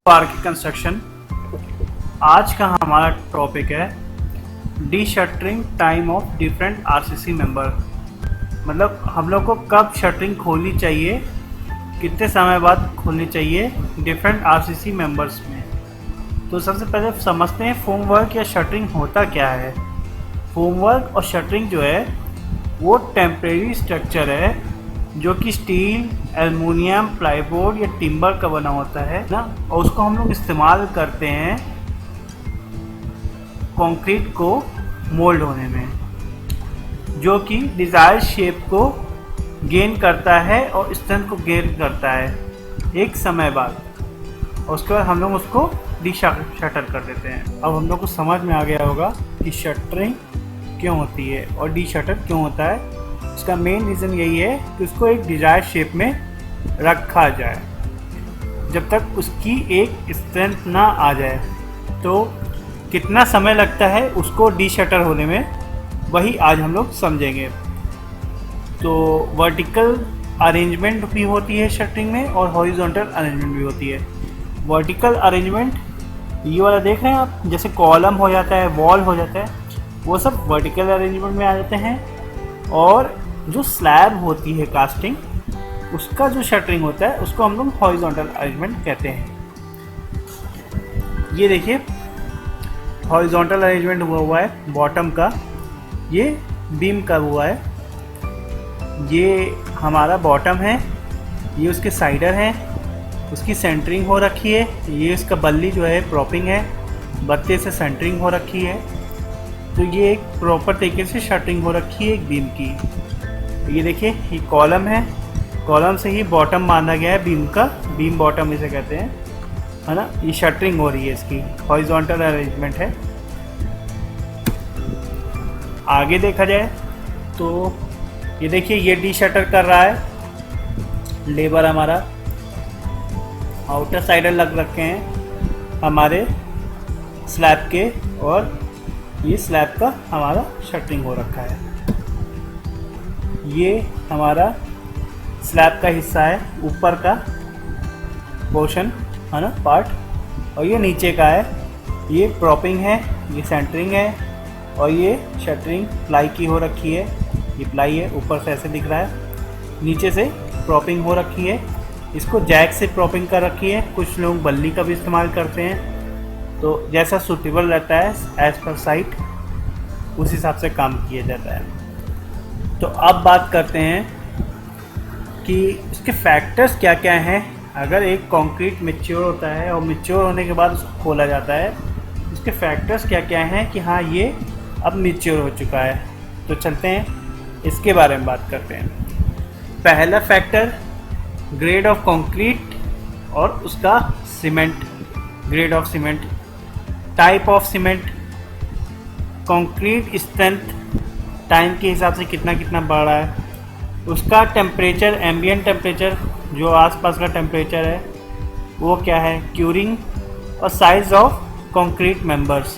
Park construction. आज का हमारा टॉपिक है D shuttering time of different RCC member. मतलब हम लोग को कब शटरिंग खोलनी चाहिए, कितने समय बाद खोलनी चाहिए डिफरेंट आरसीसी मेंबर्स में। तो सबसे पहले समझते हैं फोम वर्क या शटरिंग होता क्या है। फोम वर्क और शटरिंग जो है वो टेम्परेरी स्ट्रक्चर है जो कि स्टील, एल्युमिनियम, प्लाईबोर्ड या टिम्बर का बना होता है ना, और उसको हम लोग इस्तेमाल करते हैं कंक्रीट को मोल्ड होने में, जो कि डिज़ायर शेप को गेन करता है और स्ट्रेंथ को गेन करता है एक समय बाद। और उसके बाद हम लोग उसको डी शटर कर देते हैं। अब हम लोग को समझ में आ गया होगा कि शटरिंग क्यों होती है और डी शटर क्यों होता है। इसका मेन रीज़न यही है कि उसको एक डिज़ायर शेप में रखा जाए जब तक उसकी एक स्ट्रेंथ ना आ जाए। तो कितना समय लगता है उसको डी शटर होने में, वही आज हम लोग समझेंगे। तो वर्टिकल अरेंजमेंट भी होती है शटरिंग में और हॉरिजॉन्टल अरेंजमेंट भी होती है। वर्टिकल अरेंजमेंट ये वाला देख रहे हैं आप, जैसे कॉलम हो जाता है, वॉल हो जाता है, वो सब वर्टिकल अरेंजमेंट में आ जाते हैं। और जो स्लैब होती है कास्टिंग, उसका जो शटरिंग होता है उसको हम लोग हॉरिजॉन्टल अरेंजमेंट कहते हैं। ये देखिए हॉरिजॉन्टल अरेंजमेंट हुआ है बॉटम का, ये बीम का हुआ है। ये हमारा बॉटम है, ये उसके साइडर हैं, उसकी सेंटरिंग हो रखी है। ये उसका बल्ली जो है प्रॉपिंग है, बत्ते से सेंटरिंग हो रखी है। तो ये एक प्रॉपर तरीके से शटरिंग हो रखी है एक बीम की। ये देखिए ये कॉलम है, कॉलम से ही बॉटम बांधा गया है बीम का, बीम बॉटम इसे कहते हैं, है ना। ये शटरिंग हो रही है, इसकी हॉरिजॉन्टल अरेंजमेंट है। आगे देखा जाए तो ये देखिए ये डी शटर कर रहा है लेबर हमारा। आउटर साइडर लग रखे हैं हमारे स्लैब के, और ये स्लैब का हमारा शटरिंग हो रखा है। ये हमारा स्लैब का हिस्सा है, ऊपर का पोर्शन है ना, पार्ट। और ये नीचे का है, ये प्रॉपिंग है, ये सेंटरिंग है, और ये शटरिंग प्लाई की हो रखी है। ये प्लाई है, ऊपर से ऐसे दिख रहा है, नीचे से प्रॉपिंग हो रखी है। इसको जैक से प्रॉपिंग कर रखी है। कुछ लोग बल्ली का भी इस्तेमाल करते हैं, तो जैसा सूटेबल रहता है एज पर साइट, उस हिसाब से काम किया जाता है। तो अब बात करते हैं कि इसके फैक्टर्स क्या क्या हैं। अगर एक कंक्रीट मैच्योर होता है और मैच्योर होने के बाद उसको खोला जाता है, उसके फैक्टर्स क्या क्या हैं कि हाँ ये अब मैच्योर हो चुका है। तो चलते हैं इसके बारे में बात करते हैं। पहला फैक्टर ग्रेड ऑफ कंक्रीट और उसका cement, grade of cement, type of cement, concrete strength time के हिसाब से कितना कितना बढ़ रहा है, उसका टेम्परेचर, एम्बिएंट टेम्परेचर जो आसपास का टेम्परेचर है वो क्या है, क्यूरिंग, और साइज़ ऑफ कंक्रीट मेंबर्स।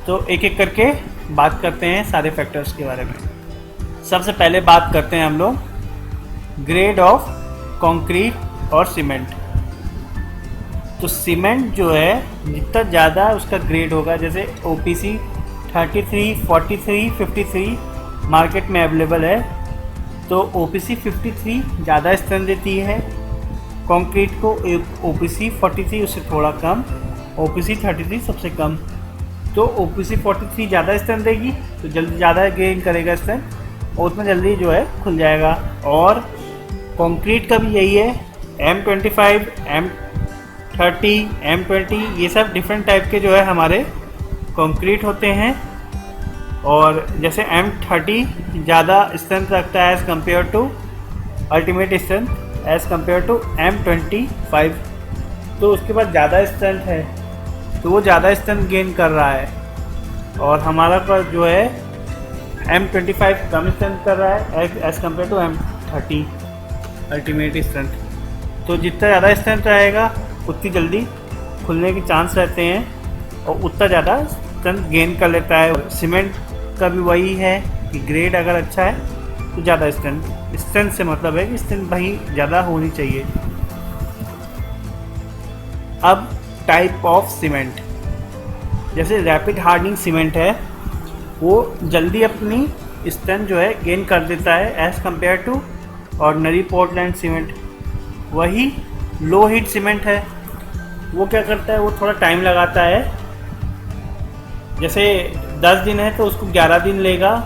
तो एक एक करके बात करते हैं सारे फैक्टर्स के बारे में। सबसे पहले बात करते हैं हम लोग ग्रेड ऑफ कंक्रीट और सीमेंट। तो सीमेंट जो है जितना ज़्यादा उसका ग्रेड होगा, जैसे OPC 33, 43, 53 मार्केट में अवेलेबल है, तो OPC 53 ज़्यादा स्ट्रेंथ देती है कंक्रीट को, OPC 43 उससे थोड़ा कम, OPC 33 सबसे कम। तो OPC 43 ज़्यादा स्ट्रेंथ देगी तो जल्दी ज़्यादा गेन करेगा स्ट्रेंथ, और उतना जल्दी जो है खुल जाएगा। और कंक्रीट का भी यही है, M25, M30, M20, ये सब डिफरेंट टाइप के जो है हमारे कंक्रीट होते हैं। और जैसे M30 ज़्यादा स्ट्रेंथ रखता है as compare to ultimate strength, as compare to M25, तो उसके बाद ज़्यादा स्ट्रेंथ है, तो वो ज़्यादा स्ट्रेंथ गेन कर रहा है। और हमारा पास जो है M25 कम स्ट्रेंथ कर रहा है as compare to M30 ultimate strength. तो जितना ज़्यादा स्ट्रेंथ रहेगा उतनी जल्दी खुलने के चांस रहते हैं, और उतना ज़्यादा स्ट्रेंथ गेन कर लेता है। सीमेंट का भी वही है कि ग्रेड अगर अच्छा है तो ज़्यादा स्ट्रेंथ से मतलब है कि स्ट्रेंथ भाई ज़्यादा होनी चाहिए। अब टाइप ऑफ सीमेंट, जैसे रैपिड हार्डनिंग सीमेंट है वो जल्दी अपनी स्ट्रेंथ जो है गेन कर देता है as compare to ordinary Portland cement. वही लो हीट सीमेंट है, वो क्या करता है, वो थोड़ा टाइम लगाता है। जैसे 10 दिन है तो उसको 11 दिन लेगा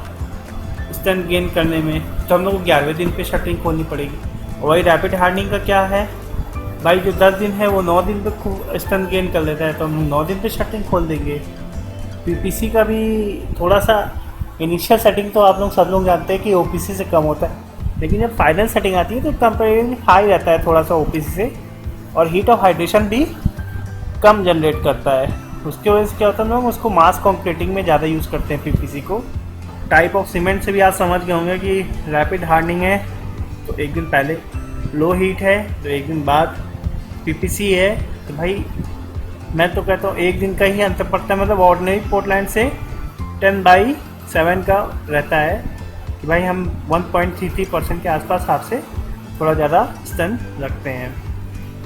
स्ट्रेंथ गेन करने में, तो हम लोग को 11वें दिन पे शटरिंग खोलनी पड़ेगी। और वही रैपिड हार्डनिंग का क्या है भाई, जो 10 दिन है वो 9 दिन पे स्ट्रेंथ गेन कर लेता है, तो हम 9 दिन पे शटरिंग खोल देंगे। पीपीसी का भी थोड़ा सा इनिशियल सेटिंग तो आप लोग सब लोग जानते हैं कि ओपीसी से कम होता है, लेकिन जब फाइनल सेटिंग आती है तो कंपेरेटिवली हाई रहता है थोड़ा सा ओपीसी से, और हीट ऑफ हाइड्रेशन भी कम जनरेट करता है। उसके वजह से क्या होता है, लोग उसको मास कॉन्क्रीटिंग में ज़्यादा यूज़ करते हैं पीपीसी को। टाइप ऑफ सीमेंट से भी आप समझ गए होंगे कि रैपिड हार्डनिंग है तो एक दिन पहले, लो हीट है तो एक दिन बाद, पीपीसी है तो भाई मैं तो कहता हूँ एक दिन का ही अंतर पड़ता है। मतलब ऑर्डिनरी पोर्टलैंड से 10/7 का रहता है कि भाई हम 1.33% के आसपास आपसे थोड़ा ज़्यादा स्ट्रेंथ रखते हैं।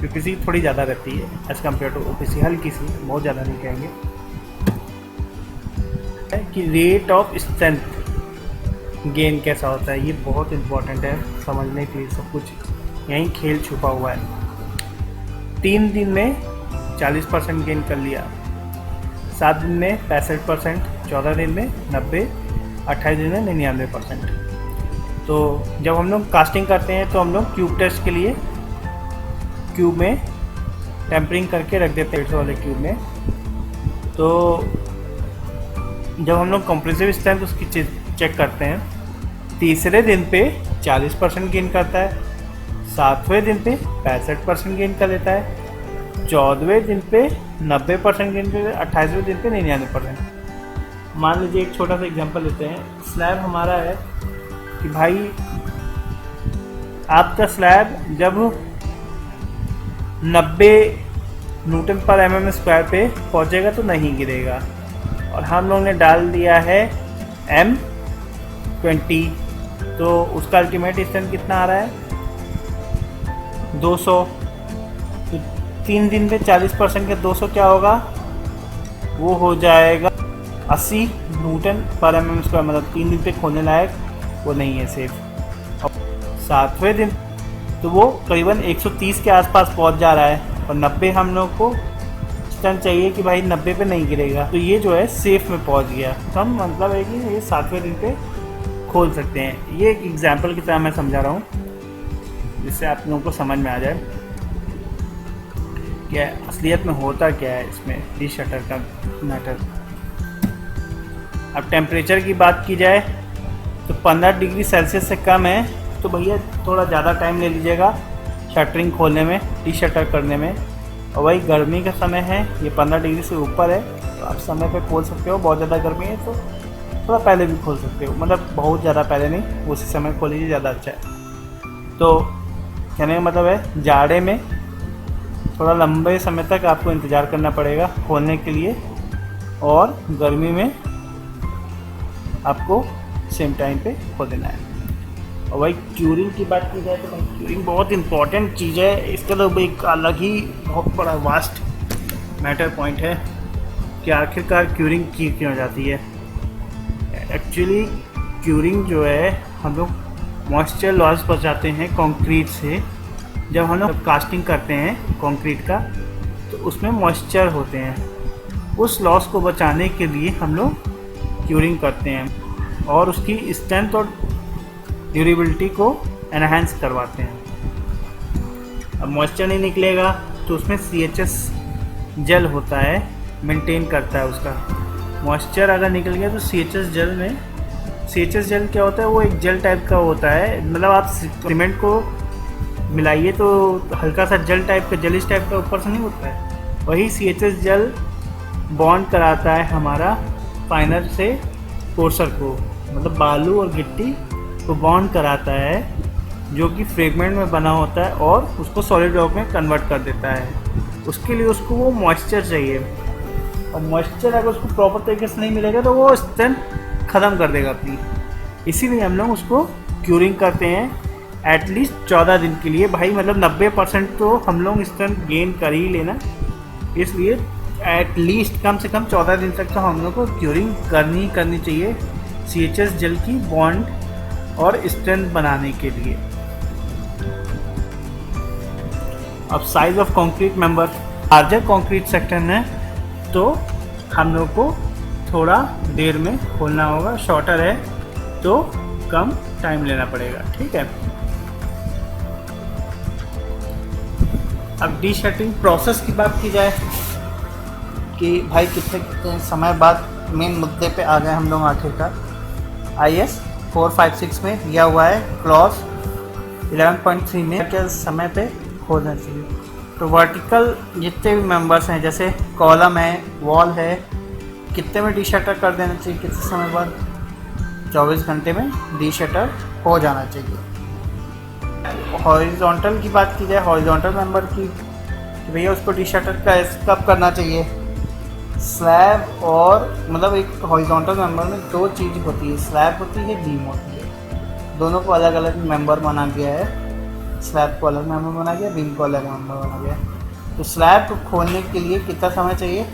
पीपीसी थोड़ी ज़्यादा रहती है एज़ कम्पेयर टू ओपीसी, हल्की सी, बहुत ज़्यादा नहीं कहेंगे। कि रेट ऑफ स्ट्रेंथ गेन कैसा होता है, ये बहुत इम्पोर्टेंट है समझने के लिए। सब कुछ यहीं खेल छुपा हुआ है। 3 दिन में 40% गेन कर लिया, 7 दिन में 65%, 14 दिन में 90, 28 दिन में 99%। तो जब हम लोग कास्टिंग करते हैं तो हम लोग क्यूब टेस्ट के लिए क्यूब में टेम्परिंग करके रख देते हैं वाले क्यूब में। तो जब हम लोग कंप्रेसिव स्ट्रेंथ उसकी चेक करते हैं, तीसरे दिन पे 40% गेन करता है, 7वें दिन पे 65% गेन कर लेता है, 14वें दिन पे 90% गेन कर लेता है, 28वें दिन पे 99%। मान लीजिए एक छोटा सा एग्जांपल लेते हैं। स्लैब हमारा है कि भाई आपका स्लैब जब 90 न्यूटन पर mm स्क्वायर पे पहुंचेगा तो नहीं गिरेगा, और हम लोग ने डाल दिया है M20, तो उसका अल्टीमेट स्ट्रेंथ कितना आ रहा है 200। तो 3 दिन में 40% का 200 क्या होगा, वो हो जाएगा 80 न्यूटन पर mm स्क्वायर। मतलब 3 दिन पे खोलने लायक वो नहीं है सेफ। और 7वें दिन तो वो करीबन 130 के आसपास पहुंच जा रहा है, और 90 हम लोग को स्ट्रेंथ चाहिए कि भाई 90 पे नहीं गिरेगा, तो ये जो है सेफ में पहुंच गया। तो हम मतलब है कि ये 7वें दिन पे खोल सकते हैं। ये एक एग्जांपल की तरह मैं समझा रहा हूँ जिससे आप लोगों को समझ में आ जाए कि असलियत में होता क्या है इसमें डी शटर का मैटर। अब टेम्परेचर की बात की जाए तो 15 डिग्री सेल्सियस से कम है तो भैया थोड़ा ज़्यादा टाइम ले लीजिएगा शटरिंग खोलने में, डी शटर करने में। और वही गर्मी का समय है, ये 15 डिग्री से ऊपर है तो आप समय पे खोल सकते हो। बहुत ज़्यादा गर्मी है तो थोड़ा पहले भी खोल सकते हो, मतलब बहुत ज़्यादा पहले नहीं, उसी समय खोल लीजिए, ज़्यादा अच्छा है। तो कहने का मतलब है जाड़े में थोड़ा लंबे समय तक आपको इंतज़ार करना पड़ेगा खोलने के लिए, और गर्मी में आपको सेम टाइम पे खोल देना है। और भाई क्यूरिंग की बात की जाए तो भाई क्यूरिंग बहुत इंपॉर्टेंट चीज़ है। इसका तो एक अलग ही बहुत बड़ा वास्ट मैटर पॉइंट है कि आखिरकार क्यूरिंग की क्यों जाती है। एक्चुअली क्यूरिंग जो है, हम लोग मॉइस्चर लॉस बचाते हैं कंक्रीट से। जब हम लोग कास्टिंग करते हैं कंक्रीट का तो उसमें मॉइस्चर होते हैं, उस लॉस को बचाने के लिए हम लोग क्यूरिंग करते हैं और उसकी स्ट्रेंथ और ड्यूरेबिलिटी को एनहांस करवाते हैं। अब मॉइस्चर नहीं निकलेगा तो उसमें CHS जेल होता है, मेंटेन करता है उसका। मॉइस्चर अगर निकल गया तो CHS जेल में, CHS जेल क्या होता है, वो एक जेल टाइप का होता है। मतलब आप सीमेंट को मिलाइए तो हल्का सा जेल टाइप का, जेलिश टाइप का ऊपर से नहीं होता है, वही CHS जेल बॉन्ड कराता है हमारा फाइनल से कोर्सर को, मतलब बालू और गिट्टी को बॉन्ड कराता है, जो कि फ्रेगमेंट में बना होता है और उसको सॉलिड रॉक में कन्वर्ट कर देता है। उसके लिए उसको वो मॉइस्चर चाहिए, और मॉइस्चर अगर उसको प्रॉपर तरीके से नहीं मिलेगा तो वो स्ट्रेंथ ख़त्म कर देगा अपनी। इसीलिए हम लोग उसको क्यूरिंग करते हैं एटलीस्ट 14 दिन के लिए। भाई मतलब 90% तो हम लोग स्ट्रेंथ गेन कर ही लेना इसलिए एटलीस्ट कम से कम 14 दिन तक तो हम लोग को क्यूरिंग करनी चाहिए CHS जेल की बॉन्ड और स्ट्रेंथ बनाने के लिए। अब size of concrete member, larger concrete section है तो हम लोग को थोड़ा देर में खोलना होगा, शॉर्टर है तो कम टाइम लेना पड़ेगा, ठीक है। अब डीशटरिंग प्रोसेस की बात की जाए कि भाई कितने समय बाद मेन मुद्दे पे आ गए हम लोग आखिरकार। IS 456 में दिया हुआ है क्लॉज 11.3 में क्या समय पे खोलना चाहिए। तो वर्टिकल जितने भी मेंबर्स हैं जैसे कॉलम है, वॉल है, कितने में डीशटर कर देना चाहिए, कितने समय बाद, 24 घंटे में डीशटर हो जाना चाहिए। हॉरिजॉन्टल की बात की जाए, हॉरिजॉन्टल मेंबर की, भैया उसको डीशटर कब करना चाहिए। स्लैब और मतलब एक हॉरिजॉन्टल मेंबर में दो चीज़ होती है, स्लैब होती है, बीम होती है। दोनों को अलग अलग मेंबर बना गया है, स्लैब को अलग मेंबर बना गया, बीम को अलग मेंबर बना गया। तो स्लैब को खोलने के लिए कितना समय चाहिए।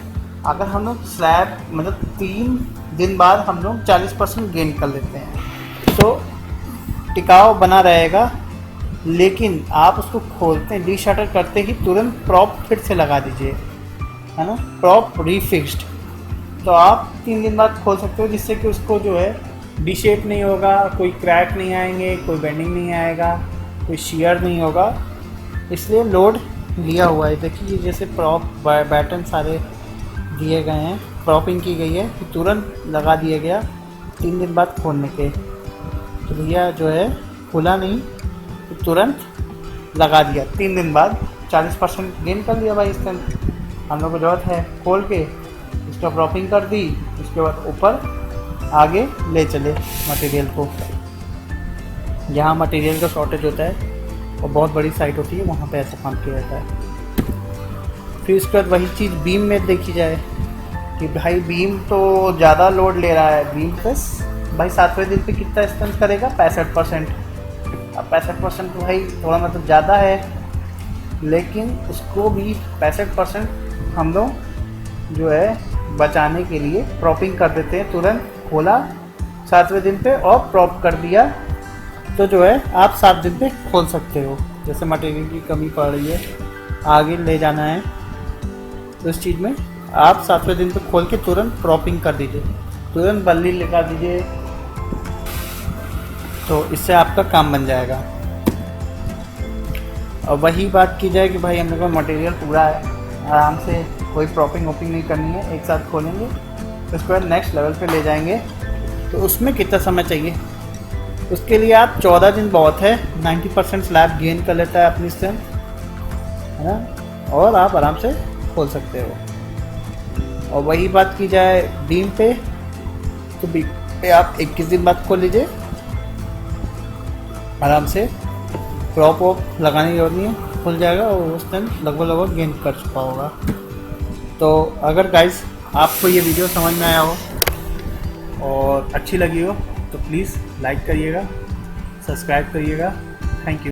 अगर हम लोग स्लैब मतलब 3 दिन बाद हम लोग 40% गेन कर लेते हैं तो टिकाव बना रहेगा, लेकिन आप उसको खोलते हैं डीशटर करते ही तुरंत प्रॉप फिर से लगा दीजिए, है ना, प्रॉप रीफिक्स्ड, तो आप 3 दिन बाद खोल सकते हो, जिससे कि उसको जो है डी शेप नहीं होगा, कोई क्रैक नहीं आएंगे, कोई बेंडिंग नहीं आएगा, कोई शियर नहीं होगा। इसलिए लोड लिया हुआ है, देखिए जैसे प्रॉप बैटन सारे दिए गए हैं, प्रॉपिंग की गई है कि तुरंत लगा दिया गया 3 दिन बाद खोलने के। तो भैया जो है खुला नहीं तो तुरंत लगा दिया 3 दिन बाद, 40% गेन कर लिया भाई। इस टाइम हम लोग को जरूरत है खोल के इसका प्रॉपिंग कर दी, उसके बाद ऊपर आगे ले चले मटेरियल को। जहाँ मटेरियल का शॉर्टेज होता है और बहुत बड़ी साइट होती है वहाँ पे ऐसा काम किया जाता है। फिर उसके बाद वही चीज़ बीम में देखी जाए कि भाई बीम तो ज़्यादा लोड ले रहा है, बीम प्लस भाई 7वें दिन पे कितना स्ट्रेंथ करेगा, 65%। अब 65% तो भाई थोड़ा मतलब ज़्यादा है, लेकिन उसको भी 65% हम लोग जो है बचाने के लिए प्रॉपिंग कर देते हैं। तुरंत खोला 7वें दिन पे और प्रॉप कर दिया तो जो है आप 7 दिन पे खोल सकते हो। जैसे मटेरियल की कमी पड़ रही है, आगे ले जाना है, तो इस चीज़ में आप 7वें दिन पे खोल के तुरंत प्रॉपिंग कर दीजिए, तुरंत बल्ली लगा दीजिए, तो इससे आपका काम बन जाएगा। और वही बात की जाए कि भाई हम लोग का मटेरियल पूरा है, आराम से कोई प्रॉपिंग वॉपिंग नहीं करनी है, एक साथ खोलेंगे उसके बाद नेक्स्ट लेवल पे ले जाएंगे। तो उसमें कितना समय चाहिए, उसके लिए आप 14 दिन बहुत है, 90% स्लैब गेन कर लेता है अपनी स्ट्रेंथ, है ना, और आप आराम से खोल सकते हो। और वही बात की जाए बीम पे, तो बीम पे आप 21 दिन बाद खोल लीजिए आराम से, प्रॉप वॉप लगाने की जरूरत नहीं है, खुल जाएगा और उस टाइम लगभग गेन कर चुका होगा। तो अगर गाइस आपको ये वीडियो समझ में आया हो और अच्छी लगी हो तो प्लीज़ लाइक करिएगा, सब्सक्राइब करिएगा। Thank you.